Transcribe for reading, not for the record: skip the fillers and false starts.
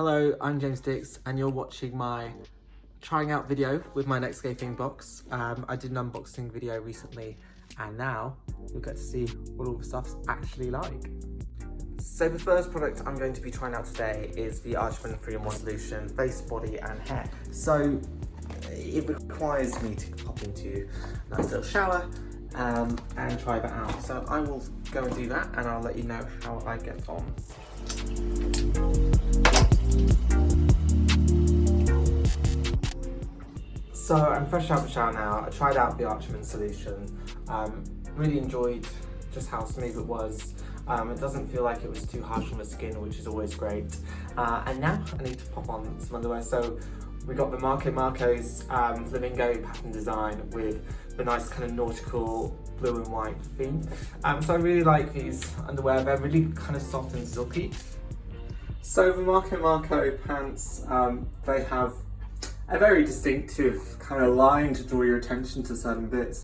Hello, I'm James Dix and you're watching my trying out video with my Netscaping box. I did an unboxing video recently and now you'll get to see what all the stuff's actually like. So the first product I'm going to be trying out today is the Archman 3-in-1 solution, face, body and hair. So it requires me to pop into a nice little shower and try that out. So I will go and do that and I'll let you know how I get on. So I'm fresh out of the shower now. I tried out the Archman solution. Really enjoyed just how smooth it was. It doesn't feel like it was too harsh on the skin, which is always great. And now I need to pop on some underwear. So we got the Marco Marco's Flamingo pattern design with the nice kind of nautical blue and white theme. So I really like these underwear. They're really kind of soft and silky. So the Marco Marco pants, they have a very distinctive kind of line to draw your attention to certain bits.